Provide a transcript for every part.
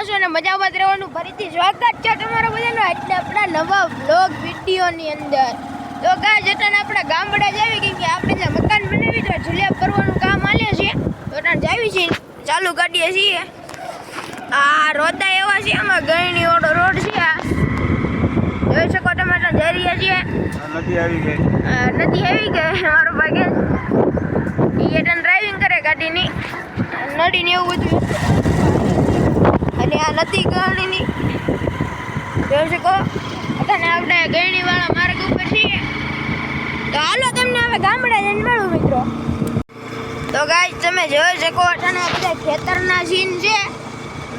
મજામાં છો ને મજામાં જ રહેવાનું ફરીથી સ્વાગત છે તમારા બધાનો એટલે આપણા નવા વ્લોગ વિડીયોની અંદર. તો ગાઈસ એટલે આપણા ગામડે જાવી કેમ કે આપણે જે મકાન બનાવી તો ઝુલિયા કરવાનું કામ આલે છે તો ત્યાં જાવી છે ચાલુ ગાડીએ છીએ. આ રોડા એવા છે આમાં ગયણી ઓડો રોડ છે આ જોઈ શકો તમે ત્યાં જઈ રહ્યા છીએ. નથી આવી ગઈ મારો ભાગે એ ડ્રાઇવિંગ કરે ગાડીની નડીને એવું બધું અને આ નથી ગરણીની જોઈ શકો અને આપણે ગરણીવાળા માર્ગ ઉપર છીએ. તો હાલો તમને હવે ગામડે જઈને મળું મિત્રો. તો ગાઈસ તમે જોઈ શકો અને બધા ખેતરના સીન છે.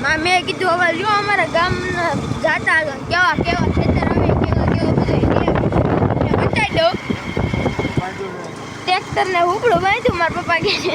મેં કીધું હવે જો અમારા ગામના જાતા કેવા કેવા ખેતર આવે કેવા કેવા બધા બતાવી દઉં. ટ્રેક્ટરને ઉપડું બાંધ્યું મારા પપ્પા કે છે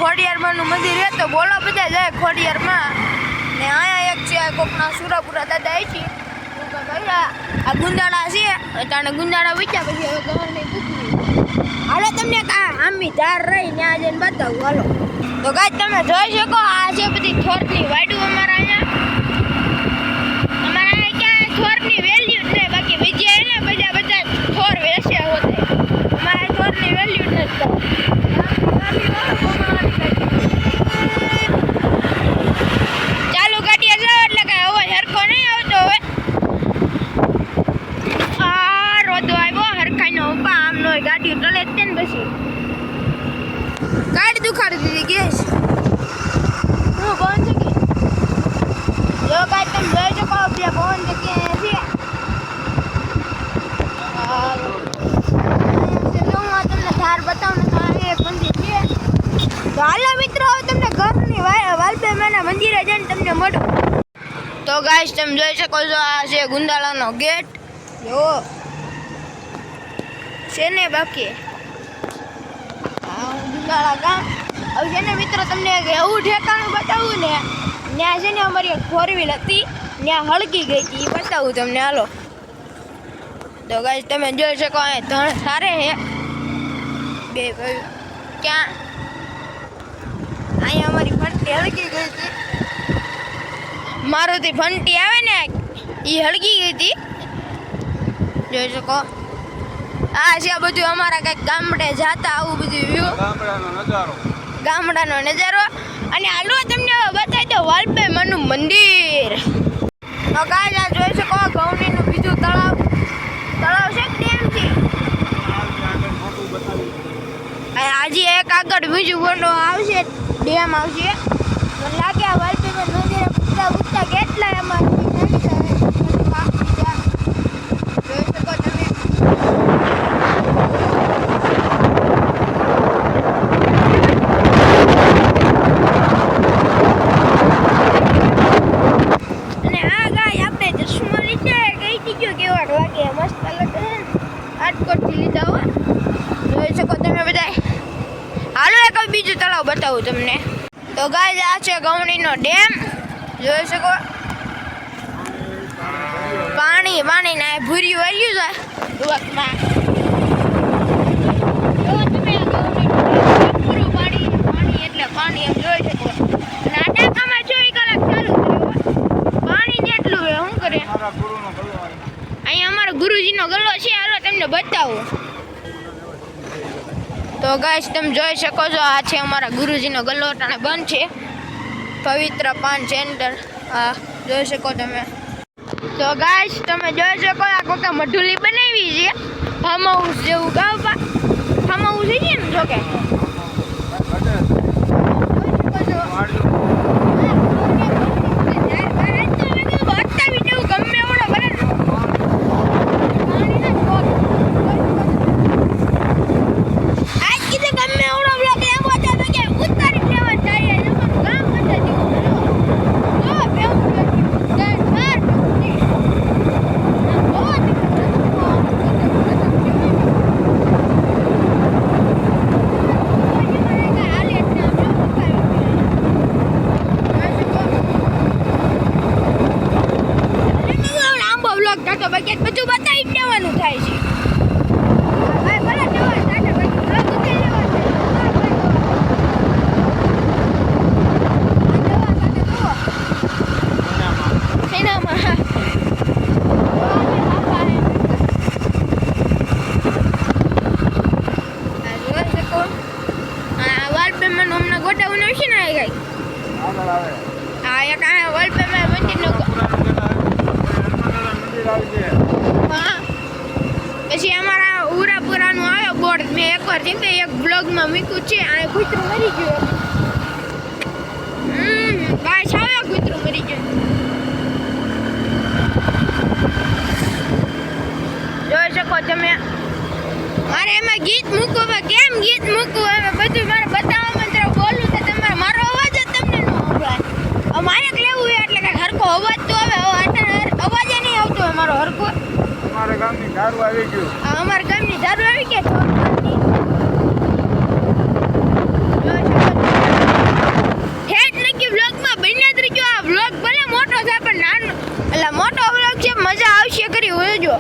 ખોડિયારમાંનું મંદિર હે તો બોલો બધા જાય ખોડિયારમાં ને અહીંયા એક છે કોકના સુરાપુરા દાદા આવી છે આ ગુંદાળા છે તાણે ગુંદાળા વીચ્યા પછી હવે ગવર્ને પૂછ્યું હાલો તમને આમી ધાર રહી ત્યાં જઈને બતાવું હાલો. તો ગાય તમે જોઈ શકો આ છે બધી થોરની વાડું અમારા અહીંયા ક્યાં થોરની વેલ્યુ જ નહીં બાકી બીજા એને બધા થોર વેચ્યા હોતે અમારા થોરની વેલ્યુ જ નથી. ચાલુ ગાડીએ જાવ એટલે કઈ અવાજ હરખો નહીં આવતો. હવે આ રોદો આવ્યો હરખાઈનો ઉપા આમનો ગાડી ટલે જ ને પછી ગાડી દુખાડી દીધી ગેસ હું પવન છે કે જો ગાડી તમે જોઈ શકો બે પવન છે કે છે હું તમને ધાર બતાવું ને એક મંદિર છે. તો હાલો મિત્રો હવે તમને ઘરની વાલબેમાના મંદિરે જઈને તમને મળું. તો ગાઈસ તમે જોઈ શકો છો આ છે ગુંદાળાનો ગેટ જો છે ને બાકી ગુંદાળા ગામ. હવે છે ને મિત્રો તમને એવું ઠેકાણું બતાવું ને ત્યાં છે ને અમારી એક 4 વ્હીલ હતી ત્યાં હળગી ગઈ હતી એ બતાવું તમને હાલો. તો ગાઈસ તમે જોઈ શકો અહીંયા ધણ સારે હે બે ભાઈ ક્યાં અહીંયા અમારી ફંટી હળગી ગઈ હતી મારુતિ ફંટી આવે ને એ હળગી ગઈ હતી જોઈ શકો. આ છે બધું અમારા કંઈક ગામડે જાતા આવું બધું વ્યૂ ગામડાનો નજારો. અને હાલો તમને બતાવી દો વાલબેમાનું મંદિર. તો ગાઈસ આ જોઈ શકો ગૌનીનું બીજું તળાવ છે ડેમ છે આજે એક આગળ બીજું બોલો આવશે ડેમ આવશે તો લાગે આ વાલપેમાં મંદિરે પૂછતા કેટલા એમાં જોઈ શકો તમે. અને આ ગાય આપણે ચશ્મા લીધે કઈ દીધો કેવા લાગે મસ્ત લાગે રાજકોટથી લીધા હોય જોઈ શકો તમે બધા. હાલો એક બીજું તળાવ બતાવું તમને. તો ગાઈસ આ છે ગૌણીનો ડેમ જોઈ શકો પાણી ના ભૂર્યું વાલ્યું જાય ડુવાકમાં જો તમે આ ગૌણીનું પૂરું પાણી એટલે પાણી એમ જોઈ શકો. અને આ ટાંકામાં 24 કલાક ચાલુ કર્યું પાણી જેટલું હે શું કરે. અહીંયા અમારો ગુરુજીનો ગલ્લો છે હાલો તમને બતાવું. તો ગાઈસ તમે જોઈ શકો છો આ છે અમારા ગુરુજીનો ગલ્લો ટાણે બંધ છે પવિત્ર પાન સેન્ટર હા જોઈ શકો તમે. તો ગાઈસ તમે જોઈ શકો આ કોકા મઢુલી બનાવી છે ફાર્મ હાઉસ જેવું ગાવ ફાર્મ હાઉસ છે ને જો કે બધું બતાવી દેવાનું થાય છે. ગોડાઉન હશે ને કઈ હા એક આ વોલપેપર મંદિરનો પછી અમારા ઉરાપુરાનું આવે બોર્ડ મેં એકવાર જેમ કે એક બ્લોગમાં મૂક્યું છે આ કૂતરું મરી ગયું ગાય આવે કૂતરું મરી ગયું જોઈ શકો તમે. મારે એમાં ગીત મૂકવું હવે કેમ ગીત મૂકવું હવે બધું મારે બતાવવા મંત્ર બોલું તો તમારે મારો અવાજ જ તમને ન સંભળાય. મારે લેવું હોય એટલે કે હરખો અવાજ તો હવે અવાજ નહીં આવતો હોય મારો હરખો. અમારા ગામની દારૂ આવી ગયું. અમારા ગામની દારૂ આવી કે હેડ નક્કી વ્લોગમાં બન્યા જ રહીજો. આ વ્લોગ ભલે મોટો છે પણ નાનો એટલે મોટો વ્લોગ છે મજા આવશે કરી હોજો.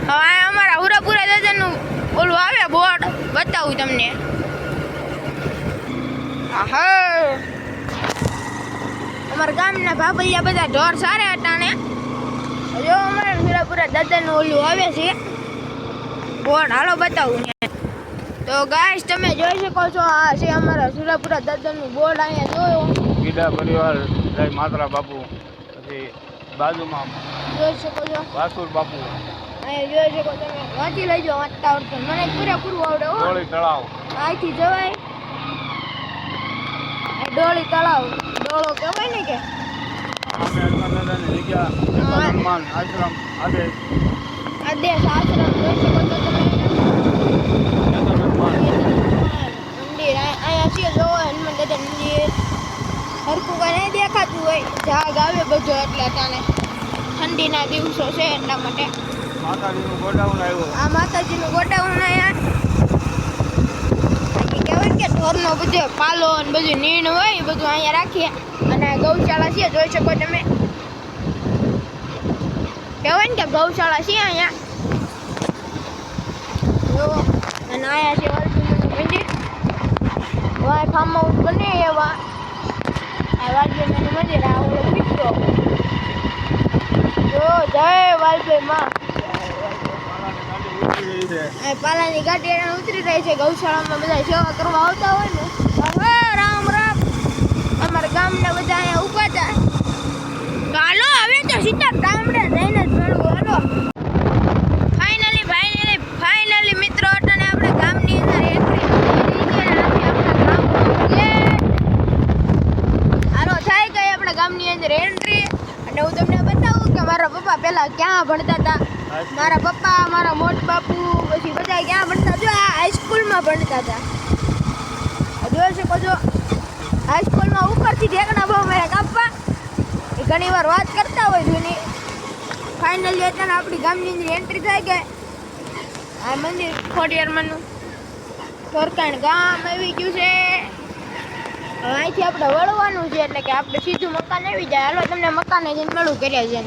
હવે અમારા ઉરાપુરા દાદાનું ઓલું આવે બોર્ડ બતાવું તમને. અમારા ગામના ભાભલિયા બધા ઢોર સારા હતા ને જો અમારા ઉરાપુરા દાદાનું ઓલું આવે છે બોર્ડ હાલો બતાવું ને. તો ગાઈસ તમે જોઈ શકો છો આ છે અમારા સુરાપુરા દાદાનું બોર્ડ અહીંયા જોયો ગીડા પરિવાર જય માતરા બાપુ પછી બાજુમાં જોઈ શકો છો વાસુર બાપુ અહીંયા જોઈ શકો તમે વાંચી લેજો વાંચતા આવડતું મને પૂરેપૂરું આવડે હો. ડોળી તળાવ અહીંથી જવાય ડોળી તળાવ ડોળો કહેવાય ને કે અમે હનુમાન દાદાની જગ્યા હનુમાન આશ્રમ આદેશ આશ્રમ જોઈ શકો છો તમે મંદિર અહીંયા છે જો હનુમાન દાદા મંદિર હરકું કાંઈ નહીં દેખાતું હોય જાગ આવે બધો એટલે તાને ઠંડીના દિવસો છે એટલા માટે માતાજીનું ગોડાઉન આવ્યું. આ માતાજીનું ગોડાઉન અહીંયા કહેવાય કે ઢોરનો બધો પાલો અને બધું નીણ હોય એ બધું અહીંયા રાખીએ અને ગૌશાળા છે જોઈ શકો તમે કહેવાય ને કે ગૌશાળા છે અહીંયા જો અને અહીંયા છે વાલજીનું મંદિર વાય ફાર્મ હાઉસ બને એવા આ વાલજીનું મંદિર આ ઓલો મિત્રો જો જય વાલભાઈ માં પાલાની ગાડી ઉતરી રહી છે ગૌશાળામાં બધા સેવા કરવા આવતા હોય ને હવે રામ રામ અમારા ગામના બધા અહીંયા ઊભા હતા તો હાલો હવે તો સીધા ગામડે જઈને જ મળવું હાલો. ફાઇનલી મિત્રો અટાણે આપણે ગામની અંદર એન્ટ્રી હાલો થઈ ગઈ આપણા ગામની અંદર એન્ટ્રી અને હું તમને બતાવું કે મારા પપ્પા પહેલા ક્યાં ભણતા હતા. મારા પપ્પા મારા મોટ બાપુ પછી બધા ક્યાં ભણતા જો આ હાઈસ્કૂલમાં ભણતા હતા જોઈ શકો છો હાઈસ્કૂલમાં ઉપરથી ઢેકણા બહુ મારે કાપવા એ ઘણી વાર વાત કરતા હોય જૂની. ફાઇનલી અત્યારે આપણી ગામની અંદર એન્ટ્રી થઈ ગઈ આ મંદિર ખોડિયારમાંનું સરકાણ ગામ આવી ગયું છે. અહીંથી આપણે વળવાનું છે એટલે કે આપણે સીધું મકાન આવી જાય. હાલો તમને મકાને જઈને મળું કર્યા છે.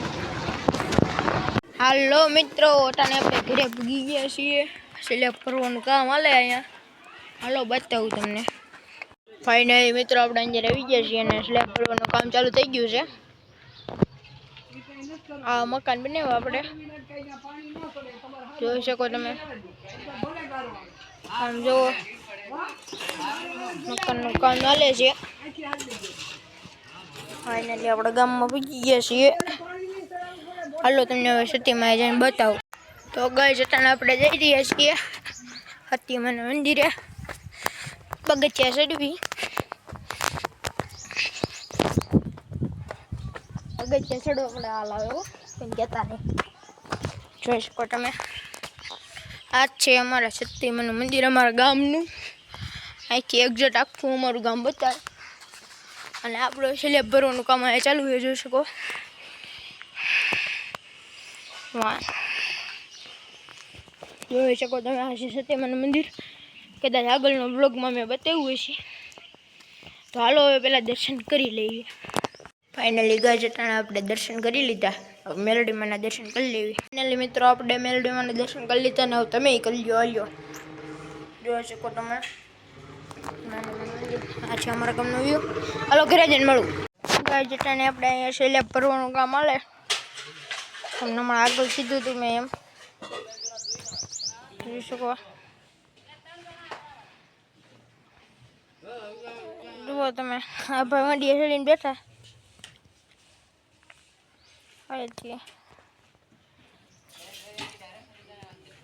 હાલો મિત્રો અટાણે આપણે ઘરે ભૂગી ગયા છીએ સ્લેબ ફરવાનું કામ હાલે અહીંયા હાલો બતાવું તમને. ફાઇનલી મિત્રો આપણે અંદર આવી ગયા છીએ અને સ્લેબ ફરવાનું કામ ચાલુ થઈ ગયું છે. આ મકાન બનાવ્યું આપણે જોઈ શકો તમે આમ જુઓ મકાનનું કામ ચાલે છે. ફાઇનલી આપણે ગામમાં પહોંચી ગયા છીએ. હાલો તમને હવે સતીમાં જઈને બતાવું. તો ગાય જતાને આપણે જઈ રહ્યા છીએ સતીમાના મંદિરે. પગથિયા ચડવી. પગથિયા ચડવા આપણે હાલ આવ્યો કંઈ કહેતા નહીં. જોઈ શકો તમે. આ છે અમારા સતીમાનું મંદિર અમારા ગામનું. અહીંથી એક્ઝેક્ટ આખું અમારું ગામ બતાવે. અને આપણો સ્લેબ ભરવાનું કામ અહીંયા ચાલુ છે. જોઈ શકો. વાહ, જોઈ શકો તમે. આ છે સતીમાનું મંદિર. કદાચ આગળનો બ્લોગમાં મેં બતાવ્યું હશે. તો હાલો હવે પહેલાં દર્શન કરી લઈએ. ફાઇનલી ગાય જટાણા આપણે દર્શન કરી લીધા. હવે મેલડીમાંના દર્શન કરી લેવી. ફાઇનલી મિત્રો આપણે મેલડીમાંના દર્શન કરી લીધા ને હવે તમે કરી લો. હાલ્યો જોઈ શકો તમે. આ છે અમારા ગામનો વ્યૂ. હાલો ઘરે જઈને મળું. ગાય જટાને આપણે અહીંયા સ્લેબ ભરવાનું કામ હાલે. તમને હમણાં આગળ કીધું હતું મેં એમ. જોઈ શકો. જુઓ તમે. આ ભાઈ મંડીએ ચડીને બેઠા. અહીંથી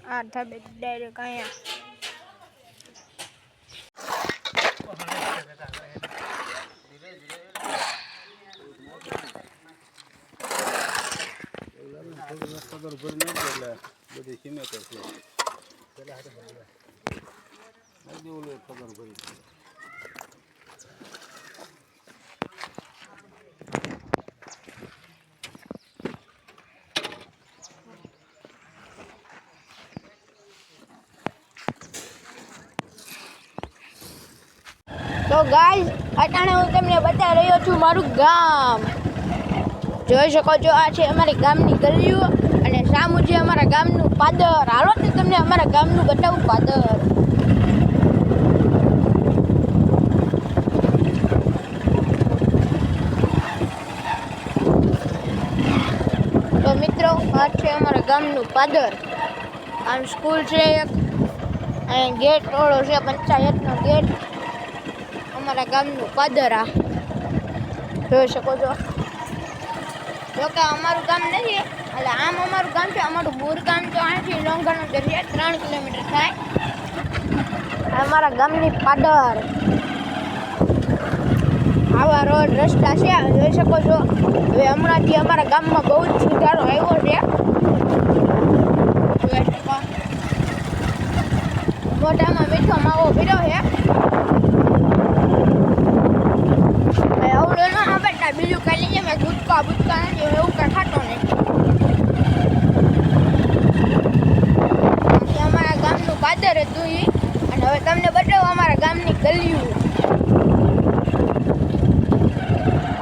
આ ધાબે ડાયરેક્ટ અહીંયા. બધી સિમેન્ટ છે. ખબર ભરી. તો ગાઈઝ અટાણે હું તમને બતાવી રહ્યો છું મારું ગામ. જોઈ શકો છો. આ છે અમારી ગામની ગલીઓ અને સામું છે અમારા ગામનું પાદર. હાલો તો તમને અમારા ગામનું બતાવું પાદર. તો મિત્રો આ છે અમારા ગામનું પાદર. આમ સ્કૂલ છે એક. અહીં ગેટ ઓળો છે પંચાયતનો ગેટ. અમારા ગામનું પાદર આ જોઈ શકો છો. જોકે અમારું ગામ નથી એટલે આમ અમારું ગામ છે. અમારું બુર ગામ તો અહીંથી લોંઘાનું છે 3 કિલોમીટર થાય. અમારા ગામની પાદર. આવા રોડ રસ્તા છે જોઈ શકો છો. હવે હમણાંથી અમારા ગામમાં બહુ જ સુધારો આવ્યો છે. જોઈ શકો. મોઢામાં મીઠો માવો પીરો છે. બીજું કઈ લઈએ મેં ગુટકા બુટકા નથી એવું કઈ ખાતો નહીં. અમારા ગામનું પાદર હતું એ. અને હવે તમને બતાવું અમારા ગામની ગલીઓ.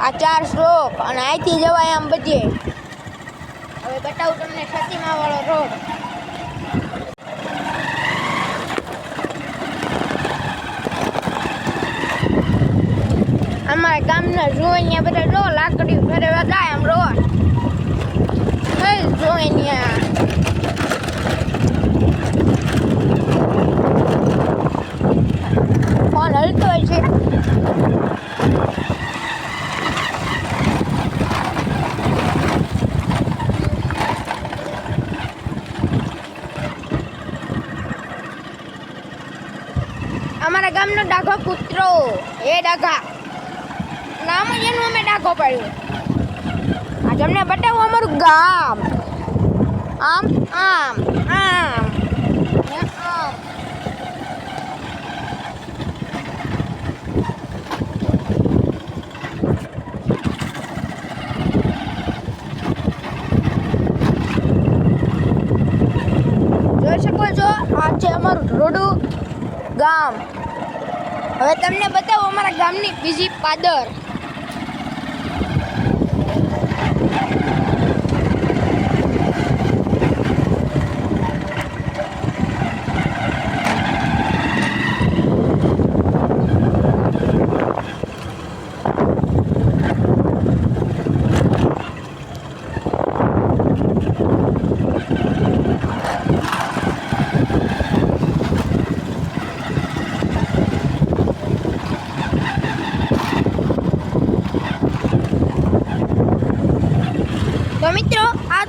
આ 4 સ્ટોપ અને અહીંથી જવાય આમ બધે. હવે બતાવું તમને સતીમા વાળો રોડ. અમારા ગામના જોઈયા બધા જો લાકડી ફેરવા જાય આમ રોડ. જોઈયા ફોન હલતો હોય છે. અમારા ગામનો ડાઘો કૂતરો. એ ડાઘા નામ જ એનું અમે ડાઘો પાડ્યું. આ તમને બતાવું અમારું ગામ. આમ આમ આમ આમ. જોઈ શકો છો. આ છે અમારું રોડું ગામ. હવે તમને બતાવું અમારા ગામની બીજી પાદર.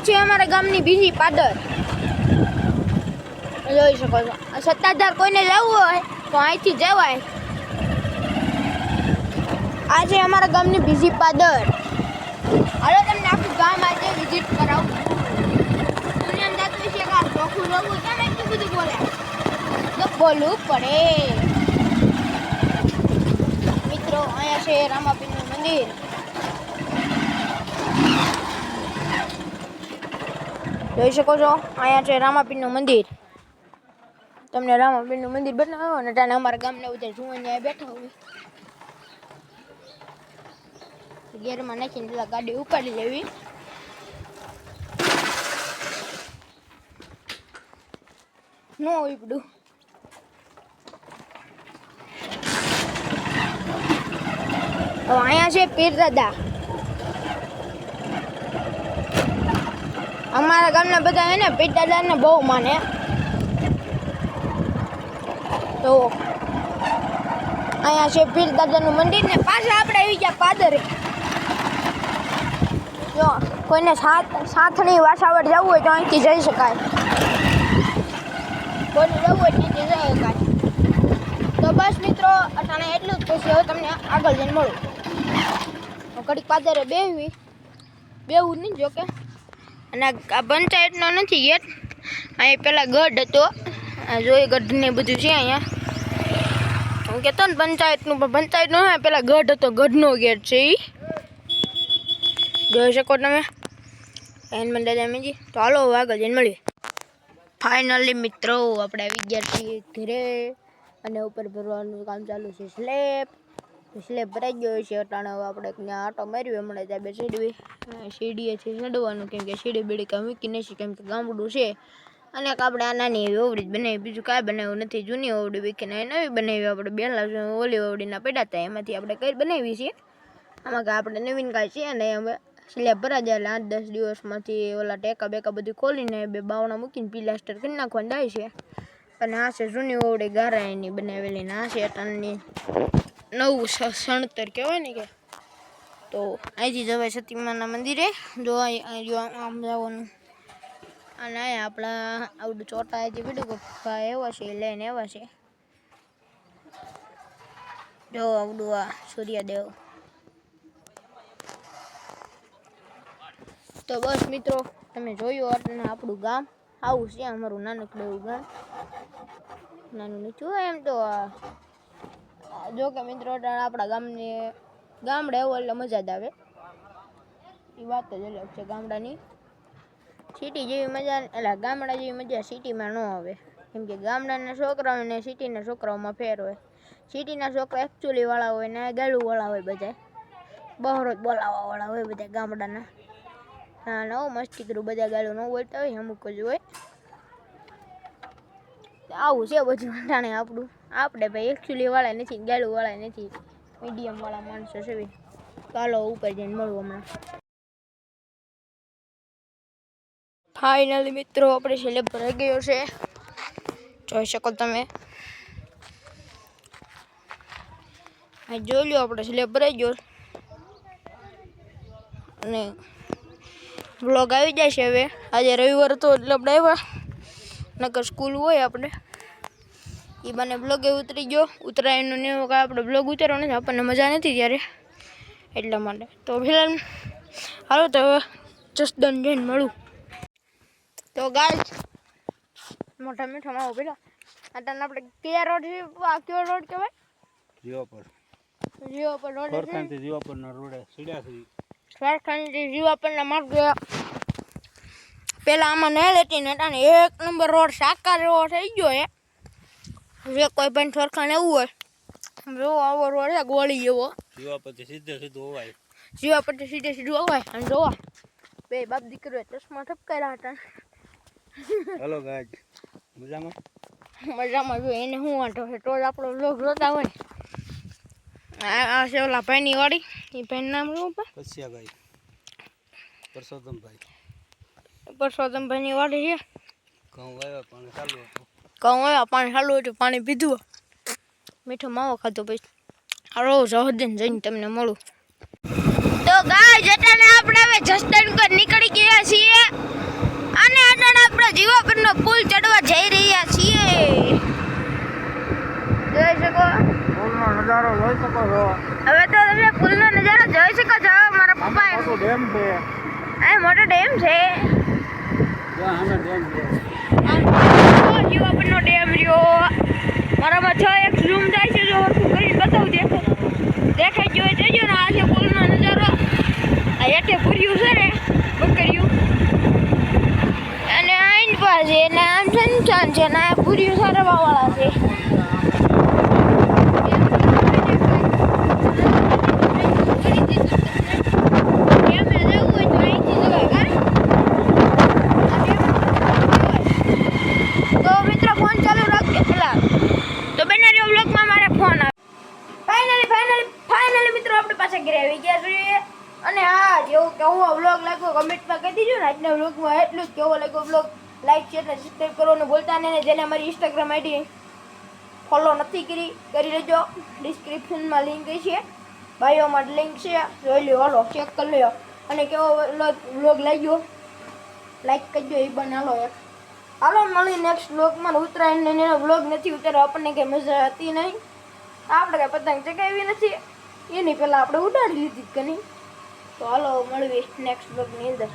છે અમારા ગામની બીજી પાદર. જોઈ શકો છો. સત્તાધાર કોઈને જવું હોય તો અહીંથી જવાય. આ છે અમારા ગામની બીજી પાદર. હાલો તમને આખું ગામ આજે વિઝિટ કરાવું. તમને અંદાજ વિશે કા ચોખ્ખું રહું કેમ એટલું બધું બોલે તો બોલવું પડે. મિત્રો અહીંયા છે રામાપીરનું મંદિર. જોઈ શકો છો અહીંયા છે રામાપીરનું મંદિર. તમને રામાપીરનું મંદિર બનાવો ને ત્યાં અમારા ગામના બધા જુવાન બેઠા હોય. ગેરમાં નાખીને પેલા ગાડી ઉપાડી લેવી. નો ઉપડું. અહીંયા છે પીર દાદા. અમારા ગામના બધા હે ને પીર દાદાને બહુ માને. તો અહીંયા છે પીર દાદાનું મંદિર ને પાછા આપણે આવી ગયા પાદરે. જો કોઈને સાથણી વાસાવડ જવું હોય તો અહીંથી જઈ શકાય. કોઈને જવું હોય ત્યાંથી જઈ શકાય. તો બસ મિત્રો અટાણે એટલું જ પછી હવે તમને આગળ જઈને મળું. ઘડીક પાદરે બેવું નહીં જોકે. અને આ પંચાયતનો નથી ગેટ. અહીં પેલા ગઢ હતો. જોઈ ગઢ ને બધું છે અહીંયા. હું કહેતો ને પંચાયતનું પણ પંચાયતનો હે પેલા ગઢ હતો. ગઢનો ગેટ છે એ જોઈ શકો તમે. હનુમાન દાદા મેજી. તો હાલો હવે આગળ જઈને મળીએ. ફાઇનલી મિત્રો આપણે આવી ગયા છીએ ઘરે. અને ઉપર ભરવાનું કામ ચાલુ છે. સ્લેબ ભરાઈ ગયો છે. અટાણે હવે આપણે ત્યાં આટો માર્યો હમણાં ત્યાં બે સીડીએ છે ચડવાનું. કેમ કે સીડી બીડી કાંઈ મૂકી નથી કેમ કે ગામડું છે. અને આપણે આ નાની એવી ઓવડી જ બનાવી. બીજું કાંઈ બનાવ્યું નથી. જૂની ઓવડી વીખીને નવી બનાવી. આપણે પહેલાં ઓલી ઓવડીના પડ્યા હતા એમાંથી આપણે કઈ બનાવી છીએ. આમાં કાંઈ આપણે નવીન કાંઈ છે ને હવે સ્લેબ ભરા જાય એટલે 8-10 દિવસમાંથી ઓલા ટેકા બેકા બધું ખોલીને બે બાવણા મૂકીને પ્લાસ્ટર કરી નાખવાનું થાય છે. અને આ છે જૂની ઓવડી ગારા એની બનાવેલી ને આ છે ટનની નવું સણતર કહેવાય ને કે. તો અહીંથી જવાય સતીમાના મંદિરે. જો આમ જવાનું. અને અહીંયા આપણા આવડું ચોટા જે વિડીયો એવા છે લઈને એવા છે. જો આવડું આ સૂર્યદેવ. તો બસ મિત્રો તમે જોયું એટલે આપણું ગામ આવું છે. અમારું નાનકડું એવું ગામ. નાનું નથી હોય એમ તો. જો કે મિત્રો આપણા ગામડે એવું એટલે મજા જ આવે. એ વાત જ અલગ છે ગામડાની. સિટી જેવી મજા એટલે ગામડા જેવી મજા સિટીમાં ન આવે. કેમ કે ગામડાના છોકરાઓ ને સિટીના છોકરાઓમાં ફેર હોય. સિટીના છોકરા એકચ્યુઅલીવાળા હોય ને ગાળુવાળા હોય બધા. બહોરો જ બોલાવાવાળા હોય બધા ગામડાના. હા નવો મસ્તી કરું બધા ગાળું ન બોલતા હોય અમુક જ હોય. આવું છે બધું અટાણે આપણું. આપણે ભાઈ એકચ્યુઅલીવાળા નથી ગાળુવાળા નથી. મીડિયમવાળા માણસો છે. ચાલો ઉપર જઈને મળવું હમણાં. ફાઇનલી મિત્રો આપણે સ્લેબ ભરાઈ ગયો છે. જોઈ શકો તમે. જોઈ લો આપણે સ્લેબ ભરાઈ ગયો. અને બ્લોગ આવી જાય છે હવે. આજે રવિવાર હતો એટલે આપણે આવ્યા. નકર સ્કૂલ હોય આપણે. એ મને બ્લોગે ઉતરી ગયો. ઉતરાયણનો ને એવો કાંઈ આપણે બ્લોગ ઉતારવો નથી. આપણને મજા નથી ત્યારે એટલા માટે. તો ફિલહાલ હાલો તો હવે જસદન જઈને મળું. તો ગાઈસ મોટા મીઠા માવો પેલા અત્યારે આપણે કયા રોડ છે? આ કયો રોડ કહેવાય? જીવાપર રોડ. સરખાનથી જીવાપરના રોડે સીડ્યા છે. સરખાનથી જીવાપરના માર્ગે પેલા આમાં નહીં લેતી ને તાને 1 નંબર રોડ સાકાર એવો થઈ ગયો હે. જે કોઈ પણ સરખાને એવું હોય જો આવો રોડ છે ગોળી એવો. જીવાપરથી સીધું અવાય. જીવાપરથી સીધું અવાય. અને જોવા બે બાપ દીકરો ચશ્મા ઠપકાર્યા હતા. હેલો ગાઈસ મજામાં જો એને શું વાંધો છે તો જ આપણો બ્લોગ જોતા હોય. આ છે ઓલા ભાઈની વાડી. એ ભાઈનું નામ શું ઉપર? કસિયાભાઈ. પરસોત્તમભાઈની વાડી છે. ઘઉં વાવ્યા પાણી ચાલુ હતું. પાણી પીધું. મીઠો માવો ખાધો પછી હાલો જહદન જઈને તમને મળું. તો ગાઈસ અટાણે આપણે હવે જસદણ નીકળી ગયા છીએ અને અટાણે આપણે જીવાપુરનો પુલ ચડવા જઈ રહ્યા છીએ. જોઈ શકો પુલનો નજારો જોઈ શકો છો. હવે તો તમે પુલનો નજારો જોઈ શકો છો. મારા પપ્પા મોટો ડેમ છે. આ મોટો ડેમ છે. ત્યાં સામે ડેમ છે. જીવાપુરનો ડેમ રહ્યો. મારામાં 6x ઝૂમ થાય છે. જો હું કરીને બતાવું દેખાય જોઈ જજો ને. આ છે પુલનો નજારો. આ હેઠે ભર્યું છે ને બકર્યું અને આઈન પાસે ને આમ સંચાન છે ને આ ભર્યું સારવાવાળા છે. તો મિત્રો ફોન ચાલુ રાખજો પેલા તો બનાવ્યો વ્લોગમાં મારા ફોન આવે. ફાઇનલી મિત્રો આપણે પાછા ઘરે આવી ગયા છીએ. અને હા જેવું કેવો વ્લોગ લાગ્યો કમેન્ટમાં કહી દીજો ને. આજના વ્લોગમાં એટલું જ. કેવો લાગ્યો વ્લોગ લાઈક શેર અને સબસ્ક્રાઈબ કરવાનું ભૂલતા નહીં. ને જેને અમારી ઇન્સ્ટાગ્રામ આઈડી ફોલો નથી કરી લેજો. ડિસ્ક્રિપ્શનમાં લિંક છે, બાયોમાં લિંક છે, જોઈ લો. હાલો ચેક કરી લો. અને કેવો વ્લોગ લાગ્યો લાઈક કરજો. એ પણ હાલો એક હાલો મળી નેક્સ્ટ વ્લોગમાં. ઉત્તરાયણ ને એનો વ્લોગ નથી ઉતાર્યો. આપણને કંઈ મજા હતી નહીં. આપણે કાંઈ પતંગ ચગાવી નથી. એની પહેલાં આપણે ઉડાડી લીધી કે નહીં. તો હાલો મળવી નેક્સ્ટ વ્લોગની અંદર.